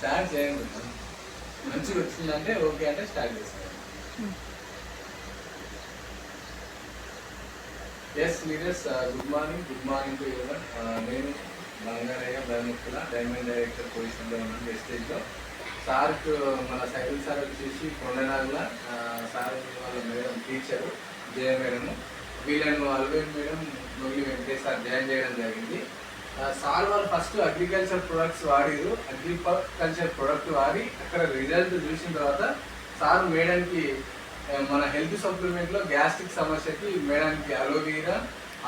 Start చేయండి. మంచిగా వచ్చిందంటే ఓకే అంటే స్టార్ట్ చేస్తాను. Yes leaders, good morning to ever. నేను బంగారయ్య ధర్మకుల డైమండ్ డైరెక్టర్ పొజిషన్లో ఉన్నాను వెస్టేజ్లో. సార్కు మన సైకిల్ సార్ వచ్చేసి కొండనాగుల, సార్ వాళ్ళ మేడం టీచరు జయ మేడము, వీళ్ళను Alvel madam Mogili Venkatesh sir join చేయడం జరిగింది. సార్ వాళ్ళు ఫస్ట్ అగ్రికల్చర్ ప్రొడక్ట్స్ వాడిరు. అగ్రికల్చర్ ప్రొడక్ట్ వాడి అక్కడ రిజల్ట్ చూసిన తర్వాత సార్ మేడంకి మన హెల్త్ సప్లిమెంట్లో గ్యాస్ట్రిక్ సమస్యకి మేడానికి అలోవీరా,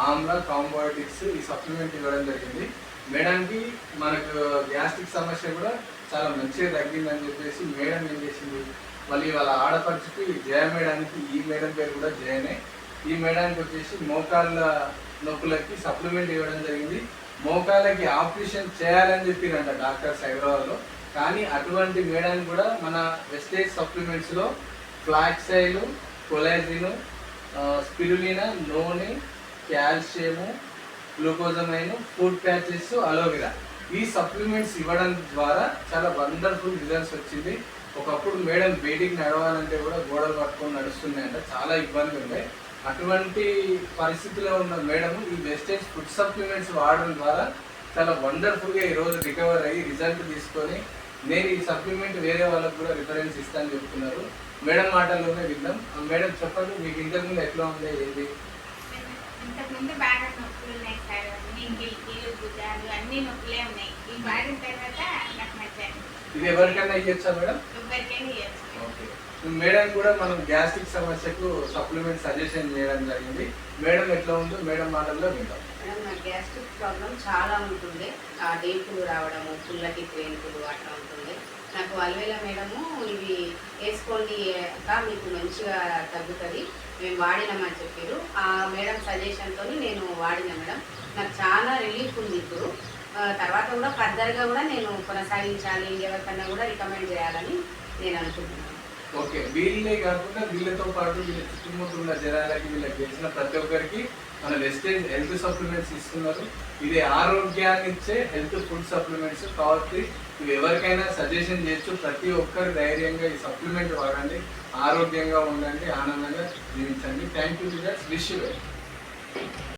ఆమ్లా, కాంబోటిక్స్ ఈ సప్లిమెంట్ ఇవ్వడం జరిగింది. మేడానికి మనకు గ్యాస్ట్రిక్ సమస్య కూడా చాలా మంచిగా తగ్గిందని చెప్పేసి మేడం ఏం చేసింది, మళ్ళీ వాళ్ళ ఆడపడుచుకి జయ మేడానికి, ఈ మేడం పేరు కూడా జయనే, ఈ మేడానికి వచ్చేసి మోకాళ్ళ నొప్పులకి సప్లిమెంట్ ఇవ్వడం జరిగింది. మోకాళ్ళకి ఆపరేషన్ చేయాలని చెప్పిరంట డాక్టర్స్ హైదరాబాద్లో. కానీ అటువంటి మేడానికి కూడా మన వెస్టేజ్ సప్లిమెంట్స్లో ఫ్లాక్సైలు, కొలాజిన్, స్పిరులినా, నూనె, calcium, glucosamine, food patches, aloe vera ఈ సప్లిమెంట్స్ ఇవ్వడం ద్వారా చాలా వండర్ఫుల్ రిజల్ట్స్ వచ్చింది. ఒకప్పుడు మేడం బయటికి నడవాలంటే కూడా గోడలు పట్టుకొని నడుస్తున్నాయంట, చాలా ఇబ్బంది ఉన్నాయి. అటువంటి పరిస్థితిలో ఉన్న మేడం ఈ వెస్టేజ్ ఫుడ్ సప్లిమెంట్స్ వాడడం ద్వారా చాలా వండర్ఫుల్గా ఈరోజు రికవర్ అయ్యి రిజల్ట్ తీసుకొని నేను ఈ సప్లిమెంట్ వేరే వాళ్ళకు కూడా రిఫరెన్స్ ఇస్తానని చెప్తున్నారు. మేడం మాటల్లోనే విందాం. మేడం చెప్పండి, మీకు ఇంతకుముందు ఎట్లా ఉండే ఏంటి? ఇంతకుముందు బాగా నొప్పులు ఉన్నాయి సార్, కీలు భుజాలు అన్ని నొప్పులే ఉన్నాయి. ఈ వాడిన తర్వాత నాకు నచ్చాను. ఇది ఎవరికైనా ఇవ్వచ్చా మేడం? ఎవరికైనా ఇవ్వచ్చు. ఓకే, మేడం కూడా మనం గ్యాస్ట్రిక్ సమస్యకు సప్లిమెంట్ సజెషన్ చేయడం జరిగింది. మేడం ఎట్లా ఉందో మేడం మాటల్లో విందాం. మేడం, నాకు గ్యాస్ట్రిక్ ప్రాబ్లం చాలా ఉంటుంది. ఆ డేపులు రావడము, పుల్లటి ట్రేన్పులు అట్లా ఉంటుంది. నాకు అల్వేలా మేడము ఇవి వేసుకోండి మీకు మంచిగా తగ్గుతుంది, మేము వాడినామని చెప్పారు. ఆ మేడం సజెషన్తో నేను వాడిన మేడం, నాకు చాలా రిలీఫ్ ఉంది. ఇప్పుడు తర్వాత కూడా ఫర్దర్గా కూడా నేను కొనసాగించాలి, ఎవరికన్నా కూడా రికమెండ్ చేయాలని నేను అనుకుంటున్నాను. ఓకే, వీళ్ళే కాకుండా వీళ్ళతో పాటు వీళ్ళ చుట్టుముట్టు ఉన్న జనాలకి, వీళ్ళకి తెలిసిన ప్రతి ఒక్కరికి మన వెస్టేజ్ హెల్త్ సప్లిమెంట్స్ ఇస్తున్నారు. ఇది ఆరోగ్యాన్ని ఇచ్చే హెల్త్ ఫుడ్ సప్లిమెంట్స్ కాబట్టి ఇవి ఎవరికైనా సజెషన్ చేయొచ్చు. ప్రతి ఒక్కరు ధైర్యంగా ఈ సప్లిమెంట్ వాడండి, ఆరోగ్యంగా ఉండండి, ఆనందంగా జీవించండి. Thank you leaders, wish you well.